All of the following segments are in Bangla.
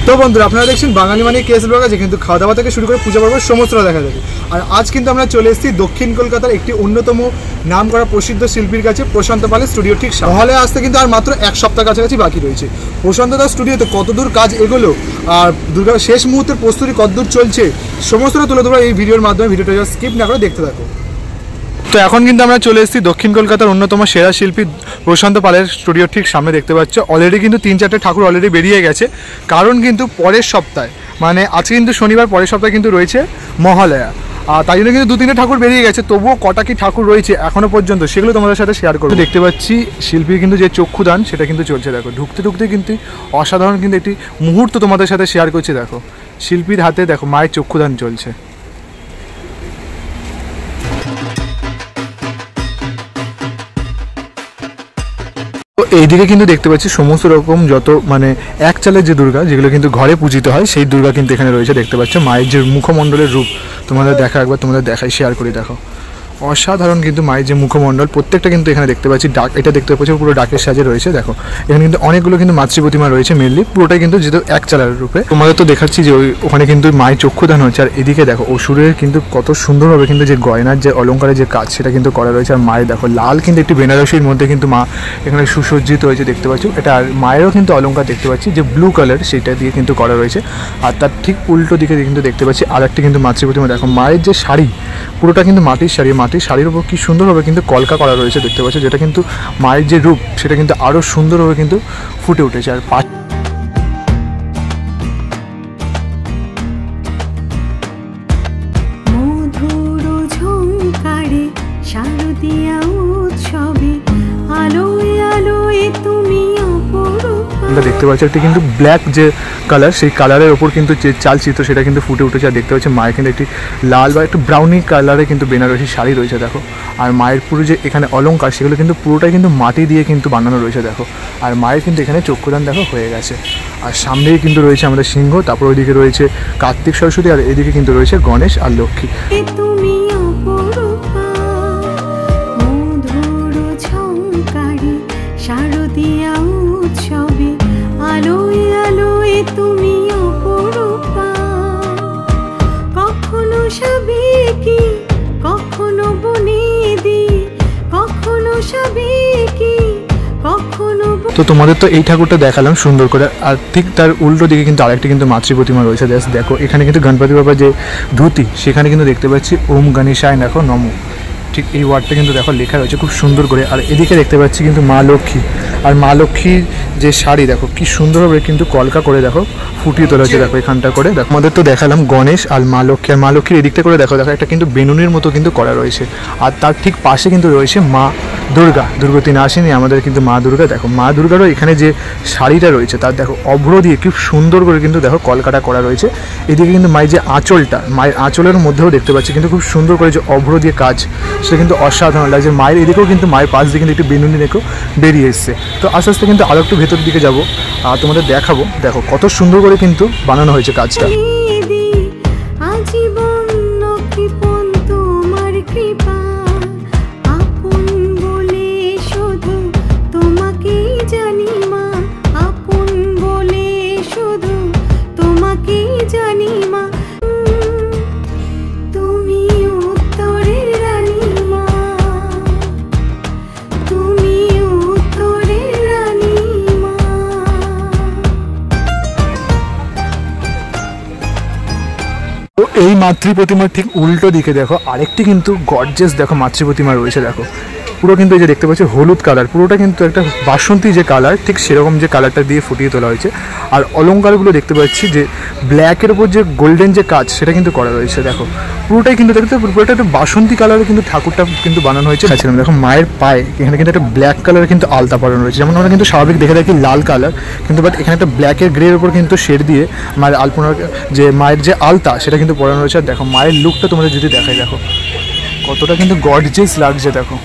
তো বন্ধুরা আপনারা দেখছেন বাঙালি মানে কেস ব্লগ আছে, কিন্তু খাওয়া দাওয়া থেকে শুরু করে পূজা পর্ব সমস্তটা দেখা যাবে। আর আজ কিন্তু আমরা চলে এসেছি দক্ষিণ কলকাতার একটি অন্যতম নাম করা প্রসিদ্ধ শিল্পীর কাছে, প্রশান্ত পালের স্টুডিও ঠিক হলে আসতে কিন্তু আর মাত্র এক সপ্তাহ কাছাকাছি বাকি রয়েছে। প্রশান্ত দার স্টুডিওতে কতদূর কাজ এগোলো আর দুর্গা শেষ মুহূর্তের প্রস্তুতি কতদূর চলছে সমস্তটা তুলে ধরো এই ভিডিওর মাধ্যমে। ভিডিওটা স্কিপ না করে দেখতে থাকো। তো এখন কিন্তু আমরা চলে এসেছি দক্ষিণ কলকাতার অন্যতম সেরা শিল্পী প্রশান্ত পালের স্টুডিও ঠিক সামনে দেখতে পাচ্ছ। অলরেডি কিন্তু 3-4টে ঠাকুর অলরেডি বেরিয়ে গেছে, কারণ কিন্তু পরের সপ্তাহে মানে আজকে কিন্তু শনিবার, পরের সপ্তাহে কিন্তু রয়েছে মহালয়া। আর তাই জন্য কিন্তু 2-3টে ঠাকুর বেরিয়ে গেছে, তবুও কটা কি ঠাকুর রয়েছে এখনও পর্যন্ত সেগুলো তোমাদের সাথে শেয়ার করবো। দেখতে পাচ্ছি শিল্পীর কিন্তু যে চক্ষুদান সেটা কিন্তু চলছে। দেখো ঢুকতে ঢুকতে কিন্তু অসাধারণ কিন্তু একটি মুহূর্ত তোমাদের সাথে শেয়ার করছি। দেখো শিল্পীর হাতে দেখো মায়ের চক্ষুদান চলছে। তো এইদিকে কিন্তু দেখতে পাচ্ছি সমস্ত রকম যত মানে এক চালের যে দুর্গা, যেগুলো কিন্তু ঘরে পূজিত হয়, সেই দুর্গা কিন্তু এখানে রয়েছে। দেখতে পাচ্ছ মায়ের যে মুখমণ্ডলের রূপ তোমাদের দেখা, একবার তোমাদের দেখাই, শেয়ার করি। দেখো অসাধারণ কিন্তু মায়ের যে মুখমণ্ডল প্রত্যেকটা কিন্তু এখানে দেখতে পাচ্ছি। ডাক এটা দেখতে পাচ্ছি পুরো ডাকের সাজে রয়েছে। দেখো এখানে কিন্তু অনেকগুলো কিন্তু মাতৃ প্রতিমা রয়েছে, মেনলি পুরোটাই কিন্তু যেহেতু এক চালার রূপে। তোমাদের তো দেখাচ্ছি যে ওখানে কিন্তু মায়ের চক্ষুদান হচ্ছে। আর এদিকে দেখো অসুরের কিন্তু কত সুন্দরভাবে কিন্তু যে গয়নার যে অলঙ্কারের যে কাজ সেটা কিন্তু করা রয়েছে। আর মায়ের দেখো লাল কিন্তু একটি বেনারসির মধ্যে কিন্তু মা এখানে সুসজ্জিত হয়েছে দেখতে পাচ্ছ। এটা আর মায়েরও কিন্তু অলঙ্কার দেখতে পাচ্ছি যে ব্লু কালার, সেটা দিয়ে কিন্তু করা রয়েছে। আর তার ঠিক উল্টো দিকে কিন্তু দেখতে পাচ্ছি আর একটি কিন্তু মাতৃ প্রতিমা। দেখো মায়ের যে শাড়ি পুরোটা কিন্তু মাটির শাড়ি, মাটির শাড়ির উপর কি সুন্দরভাবে কিন্তু কলকা করা রয়েছে দেখতে পাচ্ছ, যেটা কিন্তু মায়ের যে রূপ সেটা কিন্তু আরও সুন্দরভাবে কিন্তু ফুটে উঠেছে। আর দেখতে পাচ্ছি একটি কিন্তু ব্ল্যাক যে কালার, সেই কালারের ওপর কিন্তু যে চালচিত্র সেটা কিন্তু ফুটে উঠেছে। আর দেখতে পাচ্ছি মায়ের কিন্তু একটি লাল বা একটু ব্রাউনি কালারে কিন্তু বেনারসি শাড়ি রয়েছে দেখো। আর মায়ের পুরো যে এখানে অলঙ্কার সেগুলো কিন্তু পুরোটাই কিন্তু মাটি দিয়ে কিন্তু বানানো রয়েছে দেখো। আর মায়ের কিন্তু এখানে চক্ষুদান দেখো হয়ে গেছে। আর সামনেই কিন্তু রয়েছে আমাদের সিংহ, তারপর ওইদিকে রয়েছে কার্তিক সরস্বতী, আর এদিকে কিন্তু রয়েছে গণেশ আর লক্ষ্মী। তো তোমাদের তো এই ঠাকুরটা দেখালাম সুন্দর করে। আর ঠিক তার উল্টো দিকে কিন্তু আরেকটি কিন্তু মাতৃ প্রতিমা রয়েছে। দেখো এখানে কিন্তু গণপতি বাবার যে ধুতি সেখানে কিন্তু দেখতে পাচ্ছি ওম গণেশায় দেখো নমো, ঠিক এই ওয়ার্ডটা কিন্তু দেখো লেখা রয়েছে খুব সুন্দর করে। আর এদিকে দেখতে পাচ্ছি কিন্তু মা লক্ষ্মী, আর মা লক্ষ্মীর যে শাড়ি দেখো কি সুন্দরভাবে কিন্তু কলকা করে দেখো ফুটিয়ে তোলা হয়েছে দেখো এখানটা করে। দেখো আমাদের তো দেখালাম গণেশ আর মা লক্ষ্মী, আর মা লক্ষ্মীর এদিকটা করে দেখো দেখো একটা কিন্তু বেনুনির মতো কিন্তু করা রয়েছে। আর তার ঠিক পাশে কিন্তু রয়েছে মা দুর্গা, দুর্গতি না আসেনি আমাদের কিন্তু মা দুর্গা। দেখো মা দুর্গারও এখানে যে শাড়িটা রয়েছে তার দেখো অভ্র দিয়ে খুব সুন্দর করে কিন্তু দেখো কলকাটা করা রয়েছে। এদিকে কিন্তু মায়ের যে আঁচলটা, মায়ের আঁচলের মধ্যেও দেখতে পাচ্ছি কিন্তু খুব সুন্দর করে যে অভ্র দিয়ে কাজ, সেটা কিন্তু অসাধারণ লাগছে। মায়ের এদিকেও কিন্তু মায়ের পাশ দিয়ে কিন্তু একটু বেনুনি দেখো বেরিয়ে এসছে। তো আস্তে আস্তে কিন্তু আরও একটু ভেতর দিকে যাবো আর তোমাদের দেখাবো দেখো কত সুন্দর করে কিন্তু বানানো হয়েছে কাজটা। এই মাতৃ প্রতিমার ঠিক উল্টো দিকে দেখো আরেকটি কিন্তু গর্জিয়াস দেখো মাতৃ প্রতিমা রয়েছে। দেখো পুরো কিন্তু এই যে দেখতে পাচ্ছি হলুদ কালার, পুরোটা কিন্তু একটা বাসন্তী যে কালার ঠিক সেরকম যে কালারটা দিয়ে ফুটিয়ে তোলা হয়েছে। আর অলঙ্কারগুলো দেখতে পাচ্ছি যে ব্ল্যাকের উপর যে গোল্ডেন যে কাজ সেটা কিন্তু করা রয়েছে। দেখো পুরোটাই কিন্তু দেখতে পুরোটা একটা বাসন্তী কালারে কিন্তু ঠাকুরটা কিন্তু বানানো হয়েছে। দেখো মায়ের পায়ে এখানে কিন্তু একটা ব্ল্যাক কালারের কিন্তু আলতা পরানো রয়েছে। যেমন আমরা কিন্তু স্বাভাবিক দেখে থাকি লাল কালার, কিন্তু বাট এখানে একটা ব্ল্যাকের গ্রের উপর কিন্তু শেড দিয়ে মায়ের আলপনার যে মায়ের যে আলতা সেটা কিন্তু পরানো রয়েছে। আর দেখো মায়ের লুকটা তোমাদের যদি দেখাই দেখো কতটা কিন্তু গর্জিয়াস লাগছে। দেখো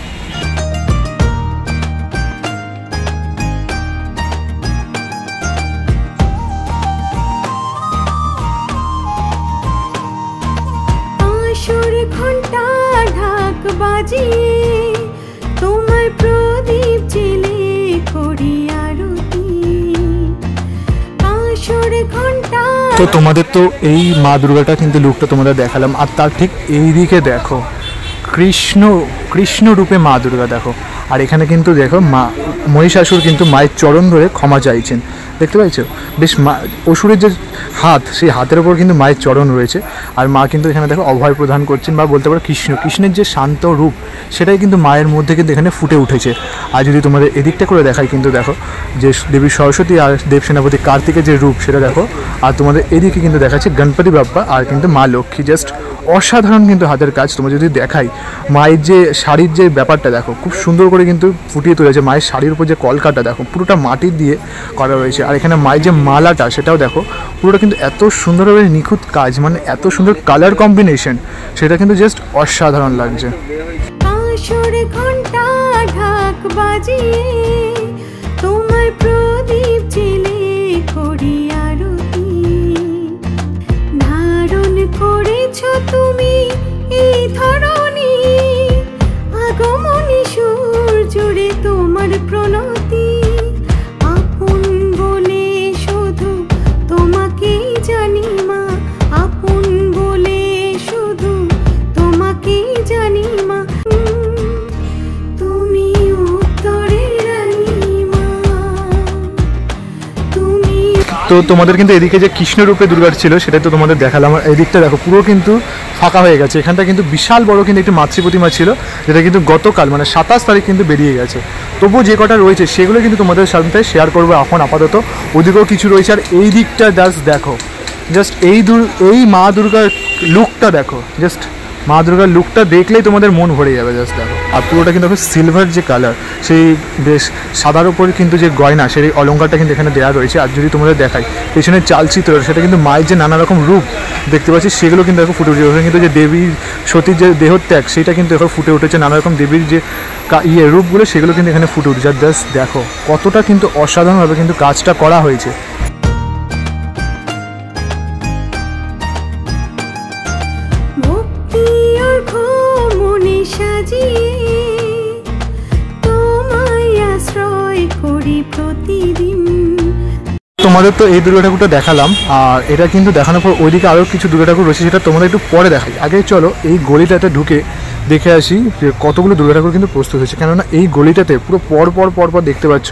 তোমার প্রদীপ জেলে করি আরতি, আসর ঘন্টা তো তোমাদের তো এই মা দুর্গাটা কিন্তু লুকটা তোমাদের দেখালাম, আর তার ঠিক এই দিকে দেখো কৃষ্ণ রূপে মা দুর্গা দেখো। আর এখানে কিন্তু দেখো মা মহিষাসুর কিন্তু মায়ের চরণ ধরে ক্ষমা চাইছেন, দেখতে পাইছো? বেশ মা অসুরের যে হাত, সেই হাতের ওপর কিন্তু মায়ের চরণ রয়েছে। আর মা কিন্তু এখানে দেখো অভয় প্রদান করছেন, বা বলতে পারো কৃষ্ণের যে শান্ত রূপ সেটাই কিন্তু মায়ের মধ্যে কিন্তু এখানে ফুটে উঠেছে। আর যদি তোমাদের এদিকটা করে দেখাই, কিন্তু দেখো যে দেবী সরস্বতী আর দেব সেনাপতি কার্তিকের যে রূপ সেটা দেখো। আর তোমাদের এদিকে কিন্তু দেখাচ্ছে গণপতি বাপ্পা আর কিন্তু মা লক্ষ্মী। জাস্ট অসাধারণ কিন্তু হাতের কাজ। তোমরা যদি দেখাই মায়ের যে শাড়ির যে ব্যাপারটা দেখো, খুব সুন্দর করে কিন্তু ফুটিয়ে তুলেছে। মায়ের শাড়ির উপর যে কলকাটা দেখো, পুরোটা মাটির দিয়ে করা রয়েছে। আর এখানে মায়ের যে মালাটা সেটাও দেখো, পুরোটা কিন্তু এত সুন্দরভাবে নিখুঁত কাজ, মানে এত সুন্দর কালার কম্বিনেশন, সেটা কিন্তু জাস্ট অসাধারণ লাগছে। ঘন্টা ঢাক বাজিয়ে তোমার প্রদীপ জেলে করি আরতি, ধারণ করেছো তুমি এই ধরনী, আগমনী সুর জুড়ে তোমার প্রণতি, আপন বলে শুধু তোমাকেই জানি মা, আপন বলে শুধু তোমাকেই জানি মা, তুমি উত্তরের রানী মা, তুমি। তো তোমাদের কিন্তু এদিকে যে কৃষ্ণরূপে দুর্গার ছিল সেটা তো তোমাদের দেখালাম। আর এদিকটা দেখো পুরো কিন্তু ফাঁকা হয়ে গেছে। এখানটা কিন্তু বিশাল বড় কিন্তু একটি মাতৃ প্রতিমা ছিল, যেটা কিন্তু গতকাল মানে 27 তারিখ কিন্তু বেরিয়ে গেছে। তবুও যে কটা রয়েছে সেগুলো কিন্তু তোমাদের সাথে শেয়ার করবো এখন আপাতত। ওদিকেও কিছু রয়েছে। আর এই দিকটা জাস্ট দেখো, জাস্ট এই মা দুর্গার লুকটা দেখো, জাস্ট মা দুর্গার লুকটা দেখলেই তোমাদের মন ভরে যাবে। জাস্ট দেখো। আর পুরোটা কিন্তু দেখো সিলভার যে কালার, সেই বেশ সাদার ওপর কিন্তু যে গয়না, সেই অলঙ্কারটা কিন্তু এখানে দেওয়া রয়েছে। আর যদি তোমাদের দেখাই পেছনের চালচিত্র, সেটা কিন্তু মায়ের যে নানা রকম রূপ দেখতে পাচ্ছি সেগুলো কিন্তু দেখো ফুটে উঠেছে। ওখানে কিন্তু যে দেবীর সতীর যে দেহত্যাগ সেটা কিন্তু এখন ফুটে উঠেছে, নানা রকম দেবীর যে রূপগুলো সেগুলো কিন্তু এখানে ফুটে উঠেছে। আর জাস্ট দেখো কতটা কিন্তু অসাধারণভাবে কিন্তু কাজটা করা হয়েছে। তোমাদের তো এই দুর্গা ঠাকুরটা দেখালাম, আর এটা কিন্তু দেখানোর পর ওইদিকে আরও কিছু দুর্গা ঠাকুর রয়েছে, সেটা তোমাদের একটু পরে দেখাই। আগে চলো এই গলিটাতে ঢুকে দেখে আসি যে কতগুলো দুর্গা ঠাকুর কিন্তু প্রস্তুত হয়েছে। কেননা এই গলিটাতে পুরো পর দেখতে পাচ্ছ,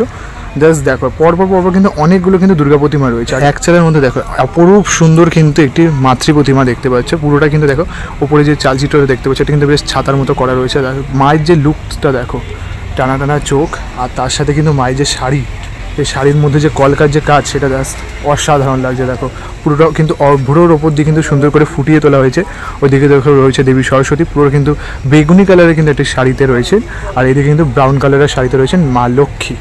জাস্ট দেখো পরপর কিন্তু অনেকগুলো কিন্তু দুর্গা প্রতিমা রয়েছে। আর এক চালের মধ্যে দেখো অপরূপ সুন্দর কিন্তু একটি মাতৃ প্রতিমা দেখতে পাচ্ছ। পুরোটা কিন্তু দেখো ওপরে যে চালচিত্রটা দেখতে পাচ্ছ, এটা কিন্তু বেশ ছাতার মতো করা রয়েছে। মায়ের যে লুকটা দেখো, টানা টানা চোখ, আর তার সাথে কিন্তু মায়ের যে শাড়ি, এই শাড়ির মধ্যে যে কলকার যে কাজ, সেটা জাস্ট অসাধারণ লাগছে। দেখো পুরোটা কিন্তু ভুরোর ওপর দিয়ে কিন্তু সুন্দর করে ফুটিয়ে তোলা হয়েছে। ওইদিকে দেখো রয়েছে দেবী সরস্বতী, পুরো কিন্তু বেগুনি কালারের কিন্তু একটি শাড়িতে রয়েছে। আর এদিকে কিন্তু ব্রাউন কালারের শাড়িতে রয়েছেন মা লক্ষ্মী।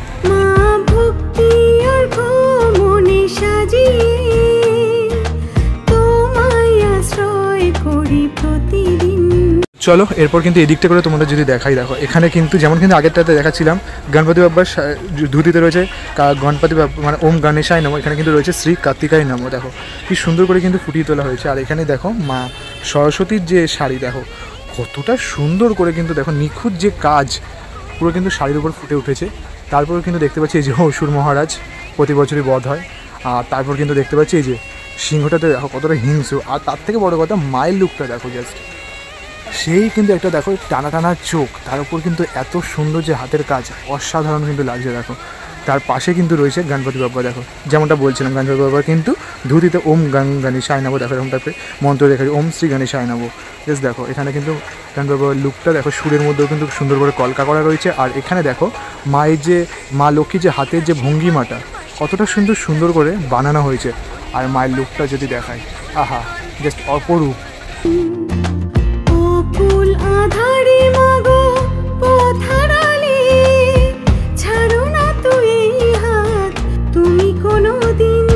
চলো এরপর কিন্তু এদিকটা করে তোমাদের যদি দেখাই, দেখো এখানে কিন্তু যেমন কিন্তু আগেরটাতে দেখাচ্ছিলাম গণপতি বাপ্পার ধুতিতে রয়েছে গণপতি বাপ্পা মানে ওম গণেশায় নমঃ, এখানে কিন্তু রয়েছে শ্রী কার্তিকায় নমঃ। দেখো কি সুন্দর করে কিন্তু ফুটিয়ে তোলা হয়েছে। আর এখানে দেখো মা সরস্বতীর যে শাড়ি দেখো কতটা সুন্দর করে কিন্তু দেখো নিখুঁত যে কাজ পুরো কিন্তু শাড়ির উপর ফুটে উঠেছে। তারপর কিন্তু দেখতে পাচ্ছি এই যে অসুর মহারাজ প্রতি বছরই বধ হয়। আর তারপর কিন্তু দেখতে পাচ্ছি এই যে সিংহটাতে দেখো কতটা হিংস্র। আর তার থেকে বড় কথা মায়ের লুকটা দেখো, জাস্ট সেই কিন্তু একটা দেখো টানা টানা চোখ, তার উপর কিন্তু এত সুন্দর যে হাতের কাজ, অসাধারণ কিন্তু লাগছে। দেখো তার পাশে কিন্তু রয়েছে গণপতি বাপ্পা। দেখো যেমনটা বলছিলাম গণপতি বাপ্পা কিন্তু ধুতিতে ওম গণেশায় নমঃ, দেখো এরকম টাইপের মন্ত্র দেখা যায় ওম শ্রী গণেশায় নমঃ। জাস্ট দেখো এখানে কিন্তু গণপতি বাপ্পার লুকটা দেখো, সুরের মধ্যেও কিন্তু সুন্দর করে কলকা করা রয়েছে। আর এখানে দেখো মায়ের যে মা লক্ষ্মীর যে হাতের যে ভঙ্গিমাটা কতটা সুন্দর করে বানানো হয়েছে। আর মায়ের লুকটা যদি দেখায়, আহা জাস্ট অপরূপ। আধারে মাগো পথারালে ছাড়ো না তুই হাত, তুমি কোনোদিন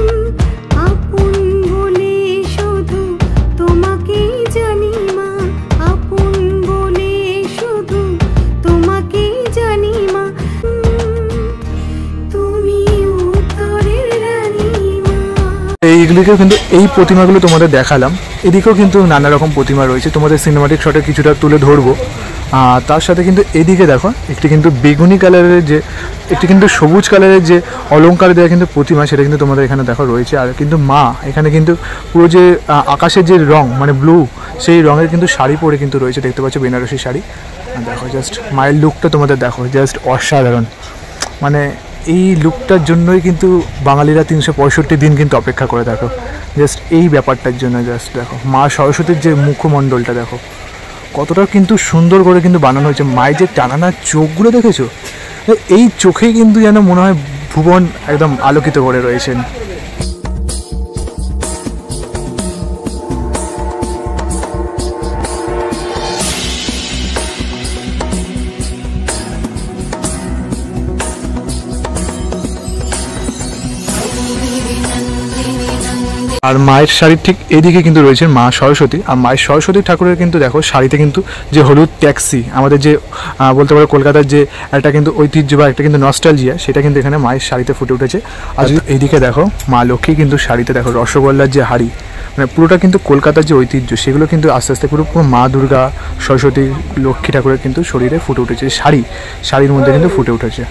আপন বলে শুধু তোমাকেই জানি মা, আপন বলে শুধু তোমাকেই জানি মা, তুমি উত্তরের রানী মা। এইগুলিকেও কিন্তু এই প্রতিমাগুলো তোমাদের দেখালাম। এদিকেও কিন্তু নানা রকম প্রতিমা রয়েছে, তোমাদের সিনেমাটিক শটে কিছুটা তুলে ধরবো। তার সাথে কিন্তু এদিকে দেখো একটি কিন্তু বেগুনি কালারের যে একটি কিন্তু সবুজ কালারের যে অলংকার দেওয়া কিন্তু প্রতিমা, সেটা কিন্তু তোমাদের এখানে দেখো রয়েছে। আর কিন্তু মা এখানে কিন্তু পুরো যে আকাশের যে রং মানে ব্লু, সেই রঙের কিন্তু শাড়ি পরে কিন্তু রয়েছে, দেখতে পাচ্ছ বেনারসি শাড়ি। দেখো জাস্ট মায়ের লুকটা তোমাদের দেখো, জাস্ট অসাধারণ। মানে এই লুকটার জন্যই কিন্তু বাঙালিরা 365 দিন কিন্তু অপেক্ষা করে দেখো, জাস্ট এই ব্যাপারটার জন্য। জাস্ট দেখো মা সরস্বতীর যে মুখমণ্ডলটা দেখো কতটা কিন্তু সুন্দর করে কিন্তু বানানো হয়েছে। মায়ের যে টানানা চোখগুলো দেখেছো, এই চোখেই কিন্তু যেন মনে হয় ভুবন একদম আলোকিত করে রয়েছেন। আর মায়ের শাড়ির ঠিক এদিকে কিন্তু রয়েছে মা সরস্বতী। আর মায়ের সরস্বতী ঠাকুরের কিন্তু দেখো শাড়িতে কিন্তু যে হলুদ ট্যাক্সি, আমাদের যে বলতে পারো কলকাতার যে একটা কিন্তু ঐতিহ্য বা একটা কিন্তু নস্টালজিয়া, সেটা কিন্তু এখানে মায়ের শাড়িতে ফুটে উঠেছে। আর এইদিকে দেখো মা লক্ষ্মী কিন্তু শাড়িতে দেখো রসগোল্লার যে হাড়ি, মানে পুরোটা কিন্তু কলকাতার যে ঐতিহ্য সেগুলো কিন্তু আস্তে আস্তে পুরো মা দুর্গা সরস্বতী লক্ষ্মী ঠাকুরের কিন্তু শরীরে ফুটে উঠেছে, শাড়ির মধ্যে কিন্তু ফুটে উঠেছে।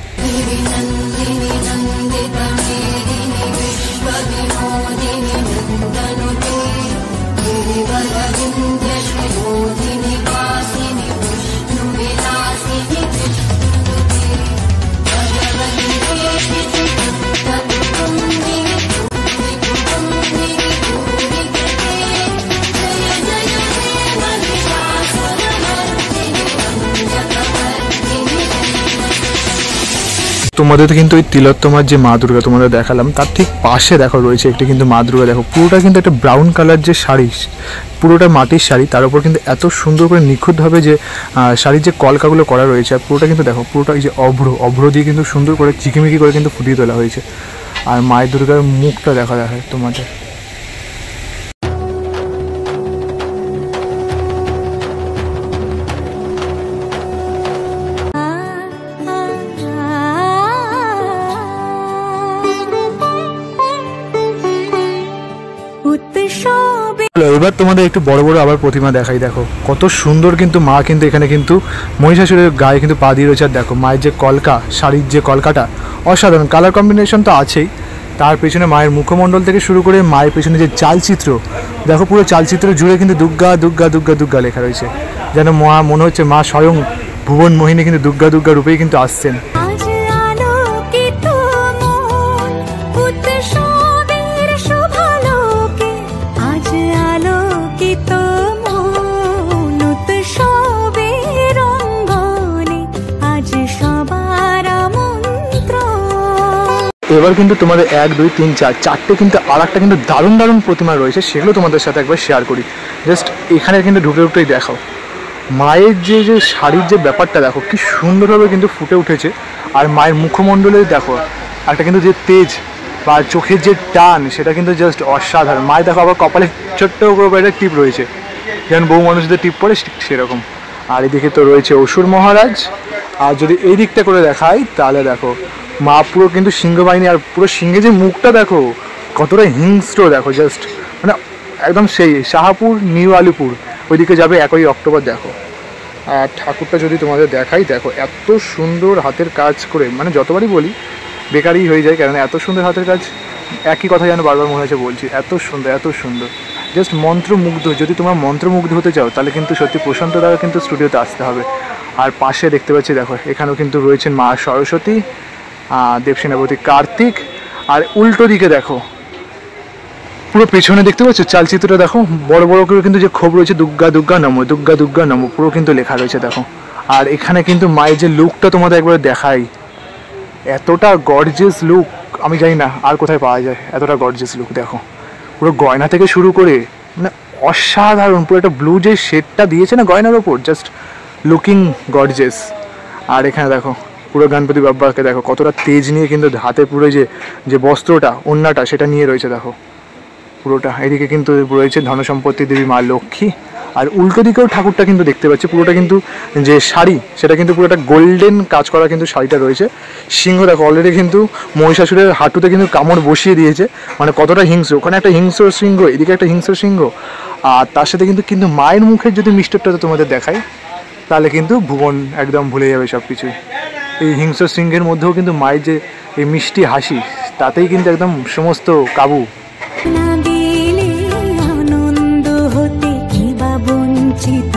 তোমাদের কিন্তু ওই তিলোত্তমার যে মা দুর্গা তোমাদের দেখালাম, তার ঠিক পাশে দেখো রয়েছে একটি কিন্তু মা দুর্গা। দেখো পুরোটা কিন্তু একটা ব্রাউন কালার যে শাড়ি, পুরোটা মাটির শাড়ি, তার উপর কিন্তু এত সুন্দর করে নিখুঁতভাবে যে শাড়ির যে কলকাগুলো করা রয়েছে। আর পুরোটা কিন্তু দেখো পুরোটা এই যে অভ্র দিয়ে কিন্তু সুন্দর করে চিকিমিকি করে কিন্তু ফুটিয়ে তোলা হয়েছে। আর মায়ের দুর্গার মুখটা দেখা তোমাদের। এবার তোমাদের একটু বড় বড় আবার প্রতিমা দেখাই। দেখো কত সুন্দর কিন্তু মা কিন্তু এখানে কিন্তু মহিষাসুরের গায়ে কিন্তু পা দিয়ে রয়েছে। আর দেখো মায়ের যে কলকা, শাড়ির যে কলকাটা অসাধারণ, কালার কম্বিনেশন তো আছেই, তার পেছনে মায়ের মুখমণ্ডল থেকে শুরু করে মায়ের পেছনে যে চালচিত্র দেখো, পুরো চালচিত্র জুড়ে কিন্তু দুর্গা দুর্গা দুর্গা দুর্গা লেখা রয়েছে। যেন মনে হচ্ছে মা স্বয়ং ভুবন মোহিনী কিন্তু দুর্গা দুর্গা রূপেই কিন্তু আসছেন। এবার কিন্তু তোমাদের 1 2 3 4 চারটে কিন্তু আর একটা কিন্তু দারুণ দারুণ প্রতিমা রয়েছে, সেগুলো তোমাদের সাথে একবার শেয়ার করি। জাস্ট এখানে কিন্তু ঢুকতেই দেখো মায়ের যে শাড়ির যে ব্যাপারটা দেখো কি সুন্দরভাবে কিন্তু ফুটে উঠেছে। আর মায়ের মুখমণ্ডলে দেখো একটা কিন্তু যে তেজ বা চোখের যে টান, সেটা কিন্তু জাস্ট অসাধারণ। মায়ের দেখো আবার কপালে ছোট্ট করে একটা টিপ রয়েছে, যেমন বউ মানুষদের টিপ পরে সেরকম। আর এদিকে তো রয়েছে অসুর মহারাজ। আর যদি এই দিকটা করে দেখাই তাহলে দেখো মা পুরো কিন্তু সিংহ বাহিনী, আর পুরো সিংহে যে মুখটা দেখো কতটা হিংস্র দেখো, জাস্ট মানে একদম সেই শাহাপুর নিউ আলিপুর ওইদিকে যাবে 1 অক্টোবর দেখো। আর ঠাকুরটা যদি তোমাদের দেখাই, দেখো এত সুন্দর হাতের কাজ করে, মানে যতবারই বলি বেকারই হয়ে যায়, কারণ এত সুন্দর হাতের কাজ, একই কথা যেন বারবার মনে হচ্ছে বলছি, এত সুন্দর এত সুন্দর, জাস্ট মন্ত্রমুগ্ধ। যদি তোমরা মন্ত্রমুগ্ধ হতে চাও তাহলে কিন্তু সত্যি প্রশান্ত দ্বারা কিন্তু স্টুডিওতে আসতে হবে। আর পাশে দেখতে পাচ্ছি দেখো এখানেও কিন্তু রয়েছেন মা সরস্বতী, দেবসেনাপতি কার্তিক। আর উল্টো দিকে দেখো পুরো পেছনে দেখতে পাচ্ছ চালচিত্রটা দেখো, বড় বড় করে কিন্তু যে ক্ষোভ রয়েছে দুর্গা দুর্গা নমো, দুর্গা দুর্গা নমো, পুরো কিন্তু লেখা রয়েছে দেখো। আর এখানে কিন্তু মায়ের যে লুকটা তোমাদের একবার দেখাই, এতটা গর্জিয়াস লুক আমি জানি না আর কোথায় পাওয়া যায়, এতটা গর্জিয়াস লুক দেখো। পুরো গয়না থেকে শুরু করে মানে অসাধারণ, পুরো একটা ব্লু যে শেডটা দিয়েছে না গয়নার ওপর, জাস্ট লুকিং গর্জিয়াস। আর এখানে দেখো পুরো গণপতি বাপ্পাকে দেখো কতটা তেজ নিয়ে কিন্তু হাতে পুরো যে বস্ত্রটা ওড়নাটা সেটা নিয়ে রয়েছে দেখো পুরোটা। এদিকে কিন্তু রয়েছে ধনসম্পত্তি দেবী মা লক্ষ্মী। আর উল্টো দিকেও ঠাকুরটা কিন্তু দেখতে পাচ্ছি, পুরোটা কিন্তু যে শাড়ি সেটা কিন্তু পুরোটা গোল্ডেন কাজ করা কিন্তু শাড়িটা রয়েছে। সিংহ দেখো অলরেডি কিন্তু মহিষাসুরের হাঁটুতে কিন্তু কামড় বসিয়ে দিয়েছে, মানে কতটা হিংস্র, ওখানে একটা হিংস্র সিংহ, এদিকে একটা হিংস্র সিংহ। আর তার সাথে কিন্তু মায়ের মুখের যদি মিষ্টটা তোমাদের দেখাই, তাহলে কিন্তু ভুবন একদম ভুলে যাবে সব কিছুই। এই হিংস্র সিংহের মধ্যেও কিন্তু মায়ের যে এই মিষ্টি হাসি, তাতেই কিন্তু একদম সমস্ত কাবু। না দিলে আনন্দ হতে কি বা বঞ্চিত